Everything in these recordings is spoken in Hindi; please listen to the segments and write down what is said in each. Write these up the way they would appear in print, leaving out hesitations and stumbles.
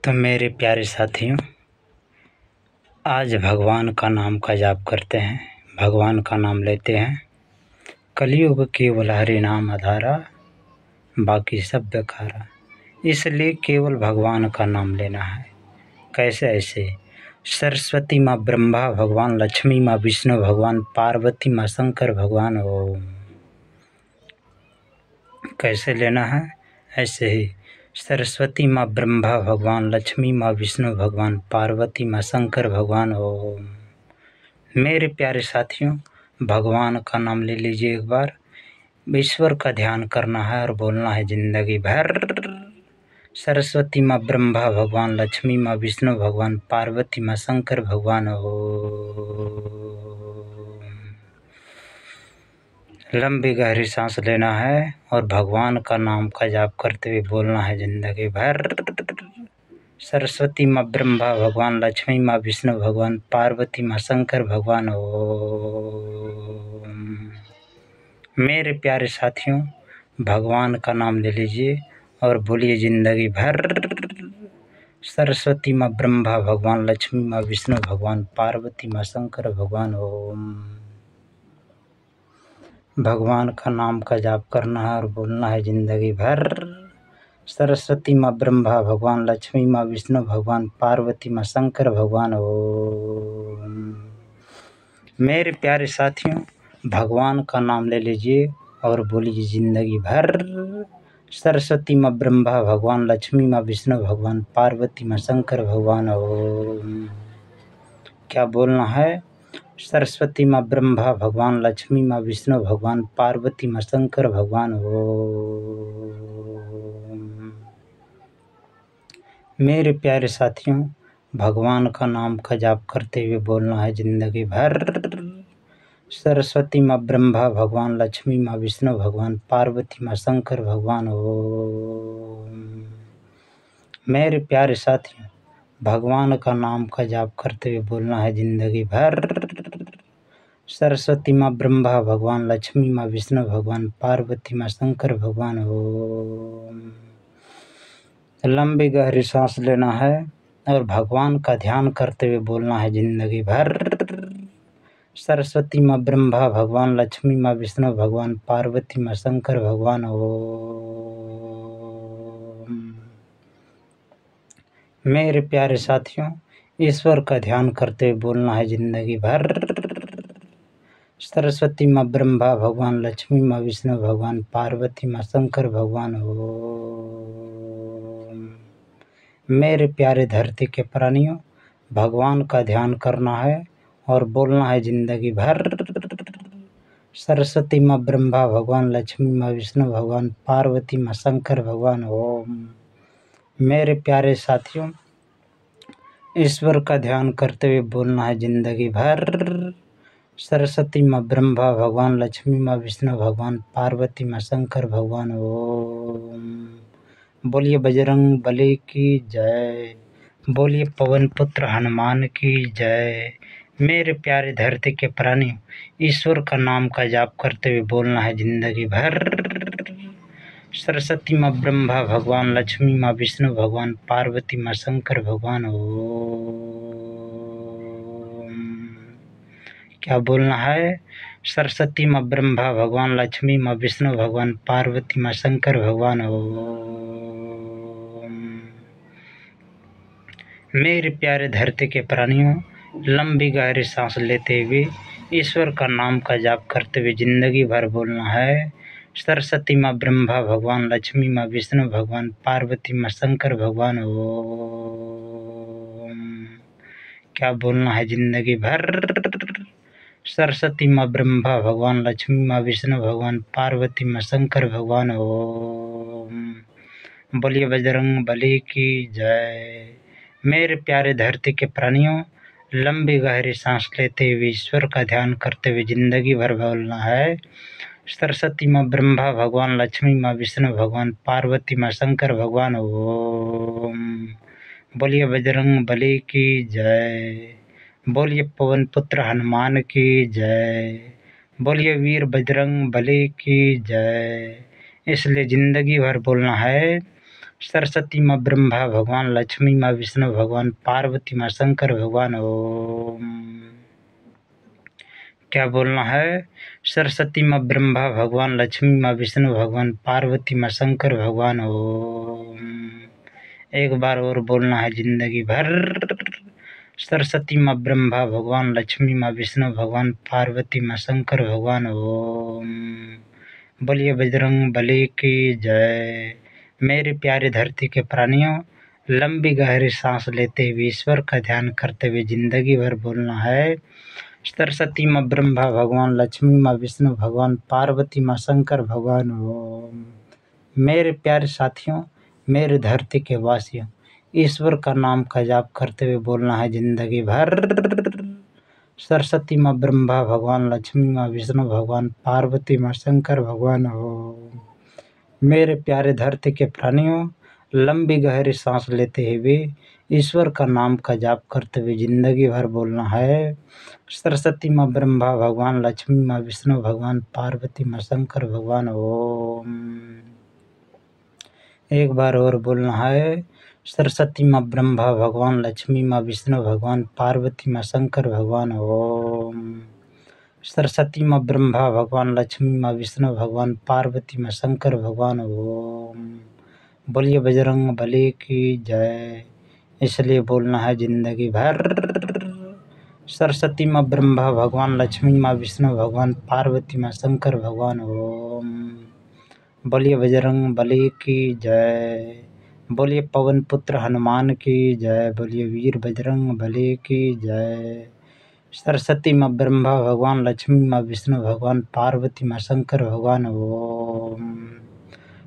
तो मेरे प्यारे साथियों, आज भगवान का नाम का जाप करते हैं, भगवान का नाम लेते हैं। कलयुग केवल हरि नाम आधारा, बाकी सब बेकारा। इसलिए केवल भगवान का नाम लेना है। कैसे? ऐसे सरस्वती माँ ब्रह्मा भगवान, लक्ष्मी माँ विष्णु भगवान, पार्वती माँ शंकर भगवान। ओम। कैसे लेना है? ऐसे ही सरस्वती माँ ब्रह्मा भगवान, लक्ष्मी माँ विष्णु भगवान, पार्वती माँ शंकर भगवान। ओम। मेरे प्यारे साथियों, भगवान का नाम ले लीजिए एक बार। ईश्वर का ध्यान करना है और बोलना है जिंदगी भर। सरस्वती माँ ब्रह्मा भगवान, लक्ष्मी माँ विष्णु भगवान, पार्वती माँ शंकर भगवान। ओम। लंबी गहरी सांस लेना है और भगवान का नाम का जाप करते हुए बोलना है जिंदगी भर। सरस्वती माँ ब्रह्मा भगवान, लक्ष्मी माँ विष्णु भगवान, पार्वती माँ शंकर भगवान। ओम। मेरे प्यारे साथियों, भगवान का नाम ले लीजिए और बोलिए जिंदगी भर। सरस्वती माँ ब्रह्मा भगवान, लक्ष्मी माँ विष्णु भगवान, पार्वती माँ शंकर भगवान। ओम। भगवान का नाम का जाप करना है और बोलना है जिंदगी भर। सरस्वती माँ ब्रह्मा भगवान, लक्ष्मी माँ विष्णु भगवान, पार्वती माँ शंकर भगवान। ओम। मेरे प्यारे साथियों, भगवान का नाम ले लीजिए और बोलिए जिंदगी भर। सरस्वती माँ ब्रह्मा भगवान, लक्ष्मी माँ विष्णु भगवान, पार्वती माँ शंकर भगवान। ओम। क्या बोलना है? सरस्वती माँ ब्रह्मा भगवान, लक्ष्मी माँ विष्णु भगवान, पार्वती माँ शंकर भगवान। ओम। मेरे प्यारे साथियों, भगवान का नाम का जाप करते हुए बोलना है जिंदगी भर। सरस्वती माँ ब्रह्मा भगवान, लक्ष्मी माँ विष्णु भगवान, पार्वती माँ शंकर भगवान। ओम। मेरे प्यारे साथियों, भगवान का नाम का जाप करते हुए बोलना है जिंदगी भर। सरस्वती माँ ब्रह्मा भगवान, लक्ष्मी माँ विष्णु भगवान, पार्वती माँ शंकर भगवान। ओम। लंबी गहरी सांस लेना है और भगवान का ध्यान करते हुए बोलना है जिंदगी भर। सरस्वती माँ ब्रह्मा भगवान, लक्ष्मी माँ विष्णु भगवान, पार्वती माँ शंकर भगवान। ओम। मेरे प्यारे साथियों, ईश्वर का ध्यान करते हुए बोलना है जिंदगी भर। सरस्वती माँ ब्रह्मा भगवान, लक्ष्मी माँ विष्णु भगवान, पार्वती माँ शंकर भगवान। ओम। मेरे प्यारे धरती के प्राणियों, भगवान का ध्यान करना है और बोलना है जिंदगी भर। सरस्वती माँ ब्रह्मा भगवान, लक्ष्मी माँ विष्णु भगवान, पार्वती माँ शंकर भगवान। ओम। मेरे प्यारे साथियों, ईश्वर का ध्यान करते हुए बोलना है जिंदगी भर। सरस्वती माँ ब्रह्मा भगवान, लक्ष्मी माँ विष्णु भगवान, पार्वती माँ शंकर भगवान। ओम। बोलिए बजरंग बली की जय, बोलिए पवन पुत्र हनुमान की जय। मेरे प्यारे धरती के प्राणी, ईश्वर का नाम का जाप करते हुए बोलना है जिंदगी भर। सरस्वती माँ ब्रह्मा भगवान, लक्ष्मी माँ विष्णु भगवान, पार्वती माँ शंकर भगवान। ओम। क्या बोलना है? सरस्वती माँ ब्रह्मा भगवान, लक्ष्मी माँ विष्णु भगवान, पार्वती माँ शंकर भगवान। ओम। मेरे प्यारे धरती के प्राणियों, लंबी गहरी सांस लेते हुए ईश्वर का नाम का जाप करते हुए जिंदगी भर बोलना है। सरस्वती माँ ब्रह्मा भगवान, लक्ष्मी माँ विष्णु भगवान, पार्वती माँ शंकर भगवान। ओम। क्या बोलना है जिंदगी भर? सरस्वती माँ ब्रह्मा भगवान, लक्ष्मी माँ विष्णु भगवान, पार्वती माँ शंकर भगवान। ओम। बोलिए बजरंग बली की जय। मेरे प्यारे धरती के प्राणियों, लंबी गहरी सांस लेते हुए ईश्वर का ध्यान करते हुए जिंदगी भर बोलना है। सरस्वती माँ ब्रह्मा भगवान, लक्ष्मी माँ विष्णु भगवान, पार्वती माँ शंकर भगवान। ओम। बोलिए बजरंग बली की जय, बोलिए पवन पुत्र हनुमान की जय, बोलिए वीर बजरंग बली की जय। इसलिए जिंदगी भर बोलना है। सरस्वती माँ ब्रह्मा भगवान, लक्ष्मी माँ विष्णु भगवान, पार्वती माँ शंकर भगवान। ओम। क्या बोलना है? सरस्वती माँ ब्रह्मा भगवान, लक्ष्मी माँ विष्णु भगवान, पार्वती माँ शंकर भगवान। ओम। एक बार और बोलना है जिंदगी भर। सरस्वती माँ ब्रह्मा भगवान, लक्ष्मी माँ विष्णु भगवान, पार्वती माँ शंकर भगवान। ओम। बोलिए बजरंग बली की जय। मेरे प्यारे धरती के प्राणियों, लंबी गहरी सांस लेते हुए ईश्वर का ध्यान करते हुए जिंदगी भर बोलना है सरस्वती माँ ब्रह्मा भगवान, लक्ष्मी माँ विष्णु भगवान, पार्वती माँ शंकर भगवान। ओम। मेरे प्यारे साथियों, मेरे धरती के वासियों, ईश्वर का नाम का जाप करते हुए बोलना है जिंदगी भर सरस्वती माँ ब्रह्मा भगवान, लक्ष्मी माँ विष्णु भगवान, पार्वती माँ शंकर भगवान। ओम। मेरे प्यारे धरती के प्राणियों, लंबी गहरी सांस लेते हुए ईश्वर का नाम का जाप करते हुए जिंदगी भर बोलना है सरस्वती माँ ब्रह्मा भगवान, लक्ष्मी माँ विष्णु भगवान, पार्वती माँ शंकर भगवान। ओम। एक बार और बोलना है सरस्वती माँ ब्रह्मा भगवान, लक्ष्मी माँ विष्णु भगवान, पार्वती माँ शंकर भगवान। ओम। सरस्वती माँ ब्रह्मा भगवान, लक्ष्मी माँ विष्णु भगवान, पार्वती माँ शंकर भगवान। ओम। बोलिए बजरंग बली की जय। इसलिए बोलना है जिंदगी भर सरस्वती माँ ब्रह्मा भगवान, लक्ष्मी माँ विष्णु भगवान, पार्वती माँ शंकर भगवान। ओम। बोलिए बजरंग बली की जय। बोलिए पवन पुत्र हनुमान की जय। बोलिए वीर बजरंग बली की जय। सरस्वती माँ ब्रह्मा भगवान, लक्ष्मी माँ विष्णु भगवान, पार्वती माँ शंकर भगवान। ओम।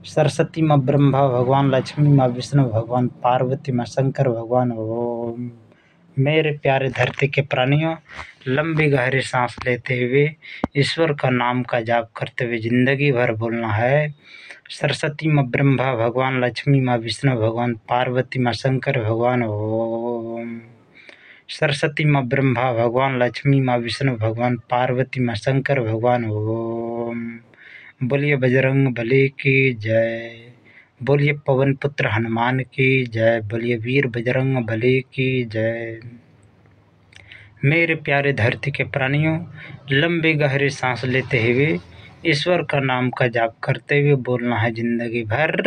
सरस्वती माँ ब्रह्मा भगवान, लक्ष्मी माँ विष्णु भगवान, पार्वती माँ शंकर भगवान। ओम। मेरे प्यारे धरती के प्राणियों, लंबी गहरी सांस लेते हुए ईश्वर का नाम का जाप करते हुए जिंदगी भर बोलना है सरस्वती माँ ब्रह्मा भगवान, लक्ष्मी माँ विष्णु भगवान, पार्वती माँ शंकर भगवान। ओम। सरस्वती माँ ब्रह्मा भगवान, लक्ष्मी माँ विष्णु भगवान, पार्वती माँ शंकर भगवान। ओम। बोलिए बजरंग बली की जय। बोलिए पवन पुत्र हनुमान की जय। बोलिए वीर बजरंग बली की जय। मेरे प्यारे धरती के प्राणियों, लंबी गहरी सांस लेते हुए ईश्वर का नाम का जाप करते हुए बोलना है जिंदगी भर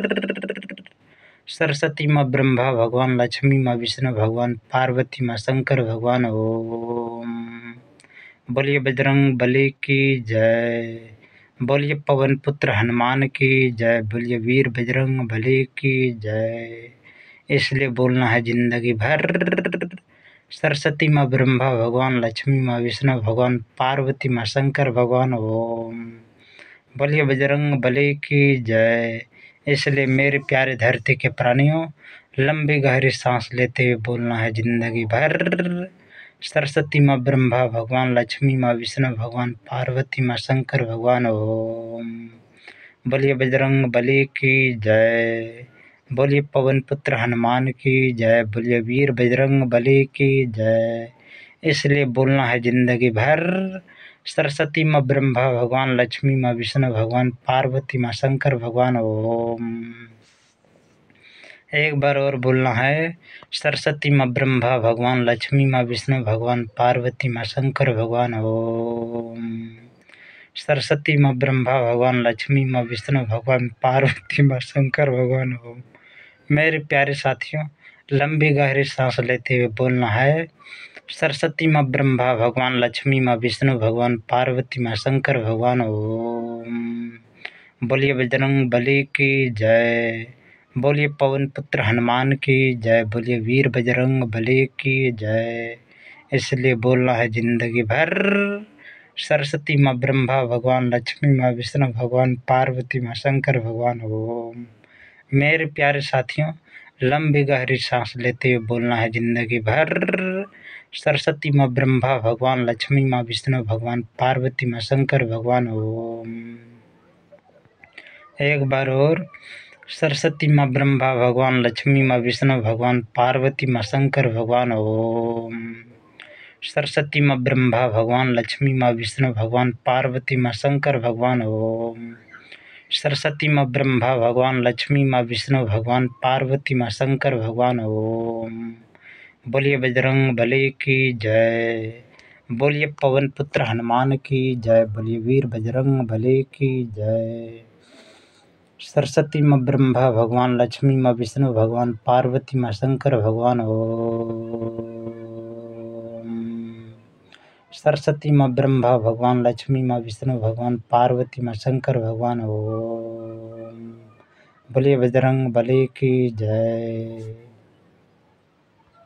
सरस्वती माँ ब्रह्मा भगवान, लक्ष्मी माँ विष्णु भगवान, पार्वती माँ शंकर भगवान। ओम। बोलिए बजरंग बली की जय। बोलिए पवन पुत्र हनुमान की जय। बोलिए वीर बजरंग बली की जय। इसलिए बोलना है जिंदगी भर सरस्वती माँ ब्रह्मा भगवान, लक्ष्मी माँ विष्णु भगवान, पार्वती माँ शंकर भगवान। ओम। बोलिए बजरंग बली की जय। इसलिए मेरे प्यारे धरती के प्राणियों, लंबी गहरी सांस लेते हुए बोलना है जिंदगी भर सरस्वती माँ ब्रह्मा भगवान, लक्ष्मी माँ विष्णु भगवान, पार्वती माँ शंकर भगवान। ओम। बोलिए बजरंग बली की जय। बोलिए पवन पुत्र हनुमान की जय। बोलिए वीर बजरंग बली की जय। इसलिए बोलना है जिंदगी भर सरस्वती माँ ब्रह्मा भगवान, लक्ष्मी माँ विष्णु भगवान, पार्वती माँ शंकर भगवान। ओम। एक बार और बोलना है सरस्वती माँ ब्रह्मा भगवान, लक्ष्मी माँ विष्णु भगवान, पार्वती माँ शंकर भगवान। ओम। सरस्वती माँ ब्रह्मा भगवान, लक्ष्मी माँ विष्णु भगवान, पार्वती माँ शंकर भगवान। ओम। मेरे प्यारे साथियों, लंबी गहरी सांस लेते हुए बोलना है सरस्वती माँ ब्रह्मा भगवान, लक्ष्मी माँ विष्णु भगवान, पार्वती माँ शंकर भगवान। ओम। बोलिए बजरंग बली की जय। बोलिए पवन पुत्र हनुमान की जय। बोलिए वीर बजरंग बली की जय। इसलिए बोलना है जिंदगी भर सरस्वती माँ ब्रह्मा भगवान, लक्ष्मी माँ विष्णु भगवान, पार्वती माँ शंकर भगवान। ओम। मेरे प्यारे साथियों, लंबी गहरी सांस लेते हुए बोलना है जिंदगी भर सरस्वती माँ ब्रह्मा भगवान, लक्ष्मी माँ विष्णु भगवान, पार्वती माँ शंकर भगवान। ओम। एक बार और सरस्वती माँ ब्रह्मा भगवान, लक्ष्मी माँ विष्णु भगवान, पार्वती माँ शंकर भगवान। ओम। सरस्वती माँ ब्रह्मा भगवान, लक्ष्मी माँ विष्णु भगवान, पार्वती माँ शंकर भगवान। ओम। सरस्वती माँ ब्रह्मा भगवान, लक्ष्मी माँ विष्णु भगवान, पार्वती माँ शंकर भगवान। ओम। बोलिए बजरंग बली की जय, बोलिए पवन पुत्र हनुमान की जय, बोलिए वीर बजरंग बली की जय। सरस्वती माँ ब्रह्मा भगवान, लक्ष्मी माँ विष्णु भगवान, पार्वती माँ शंकर भगवान। ओम। सरस्वती माँ ब्रह्मा भगवान, लक्ष्मी माँ विष्णु भगवान, पार्वती माँ शंकर भगवान। ओम। बोलिए बजरंग बली की जय।